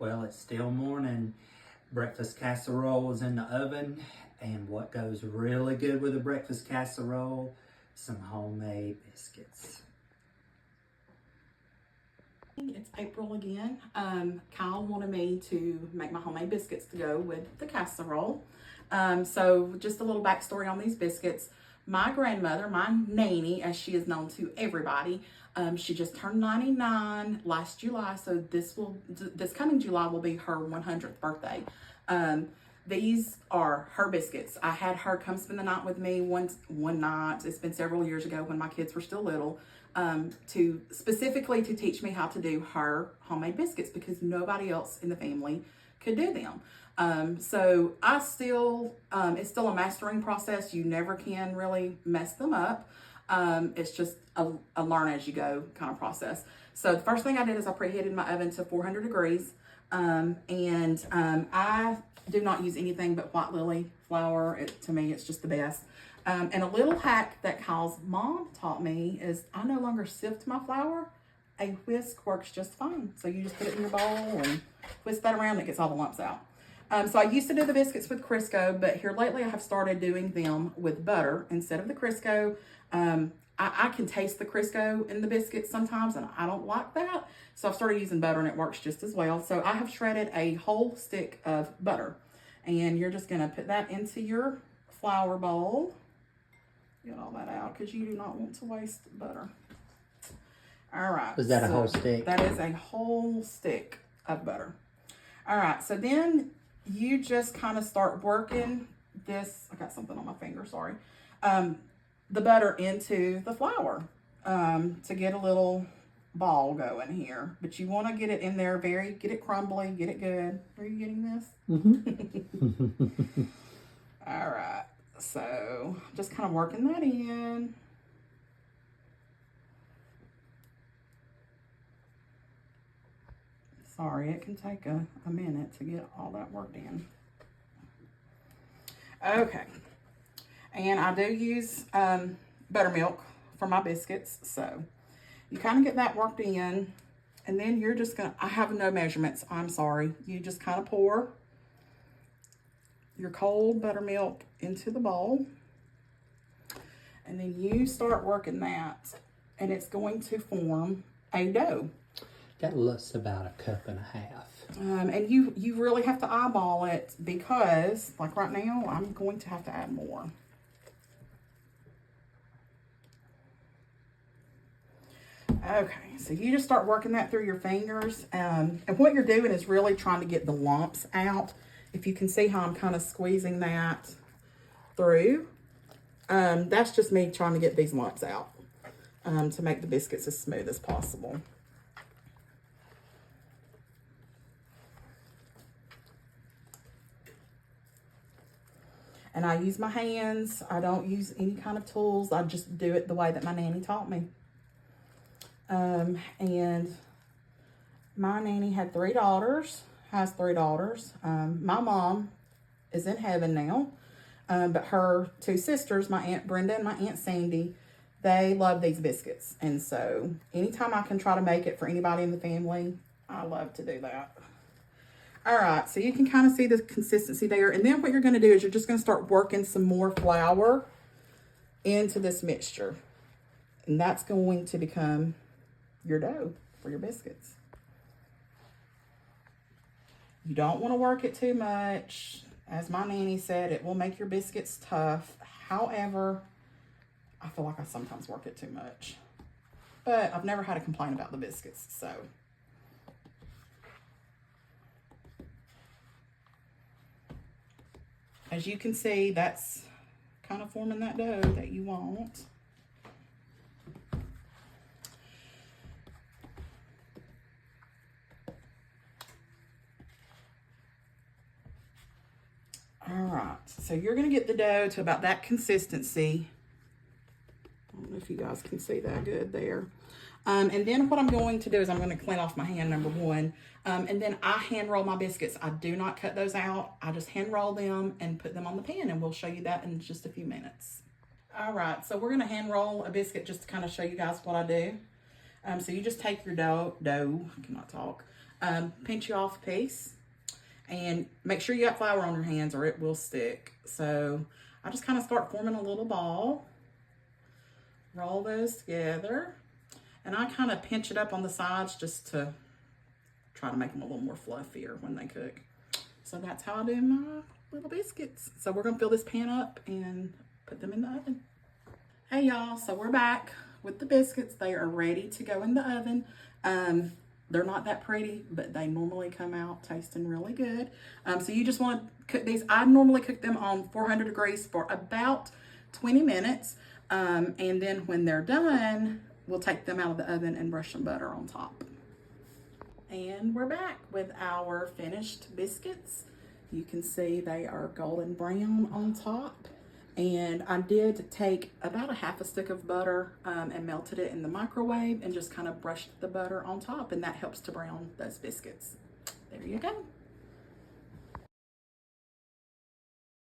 Well, it's still morning. Breakfast casserole is in the oven. And what goes really good with a breakfast casserole? Some homemade biscuits. It's April again. Kyle wanted me to make my homemade biscuits to go with the casserole. So just a little backstory on these biscuits. My grandmother, my Nannie, as she is known to everybody, she just turned 99 last July, so this coming July will be her 100th birthday. These are her biscuits. I had her come spend the night with me one night. It's been several years ago when my kids were still little, specifically to teach me how to do her homemade biscuits because nobody else in the family could do them. So I still, it's still a mastering process. You never can really mess them up. It's just a learn as you go kind of process. So the first thing I did is I preheated my oven to 400 degrees. I do not use anything but white lily flour. To me, it's just the best. And a little hack that Kyle's mom taught me is I no longer sift my flour. A whisk works just fine. So you just put it in your bowl and whisk that around. It gets all the lumps out. So I used to do the biscuits with Crisco, but here lately I have started doing them with butter instead of the Crisco. I can taste the Crisco in the biscuits sometimes, and I don't like that. So I've started using butter, and it works just as well. So I have shredded a whole stick of butter, and you're just going to put that into your flour bowl. Get all that out because you do not want to waste butter. All right. Was that a whole stick? That is a whole stick of butter. All right. So then you just kind of start working this. I got something on my finger. Sorry. The butter into the flour to get a little ball going here. But you want to get it in there get it crumbly, get it good. Are you getting this? Mm-hmm. All right. So just kind of working that in. Sorry, it can take a minute to get all that worked in. Okay. And I do use buttermilk for my biscuits. So you kind of get that worked in. And then you're just going to, I have no measurements. I'm sorry. You just kind of pour your cold buttermilk into the bowl. And then you start working that. And it's going to form a dough. That looks about a cup and a half. And you really have to eyeball it because, like right now, I'm going to have to add more. Okay, so you just start working that through your fingers. And what you're doing is really trying to get the lumps out. If you can see how I'm kind of squeezing that through. That's just me trying to get these lumps out to make the biscuits as smooth as possible. And I use my hands. I don't use any kind of tools. I just do it the way that my Nanny taught me. And my Nanny had 3 daughters, has 3 daughters. My mom is in heaven now. But her 2 sisters, my Aunt Brenda and my Aunt Sandy, they love these biscuits. And so anytime I can try to make it for anybody in the family, I love to do that. All right, so you can kind of see the consistency there. And then what you're going to do is you're just going to start working some more flour into this mixture. And that's going to become your dough for your biscuits. You don't want to work it too much. As my Nanny said, it will make your biscuits tough. However, I feel like I sometimes work it too much. But I've never had a complaint about the biscuits, so. As you can see, that's kind of forming that dough that you want. All right, so you're going to get the dough to about that consistency. I don't know if you guys can see that good there. And then what I'm going to do is I'm going to clean off my hand, number one. And then I hand roll my biscuits. I do not cut those out. I just hand roll them and put them on the pan, and we'll show you that in just a few minutes. All right, so we're going to hand roll a biscuit just to kind of show you guys what I do. So you just take your dough, I cannot talk. pinch you off a piece. And make sure you got flour on your hands or it will stick. So I just kind of start forming a little ball. Roll those together. And I kind of pinch it up on the sides just to try to make them a little more fluffier when they cook. So that's how I do my little biscuits. So we're going to fill this pan up and put them in the oven. Hey y'all, so we're back with the biscuits. They are ready to go in the oven. They're not that pretty, but they normally come out tasting really good. So you just want to cook these. I normally cook them on 400 degrees for about 20 minutes. And then when they're done, we'll take them out of the oven and brush some butter on top. And we're back with our finished biscuits. You can see they are golden brown on top. And I did take about a half a stick of butter and melted it in the microwave and just kind of brushed the butter on top, and that helps to brown those biscuits. There you go.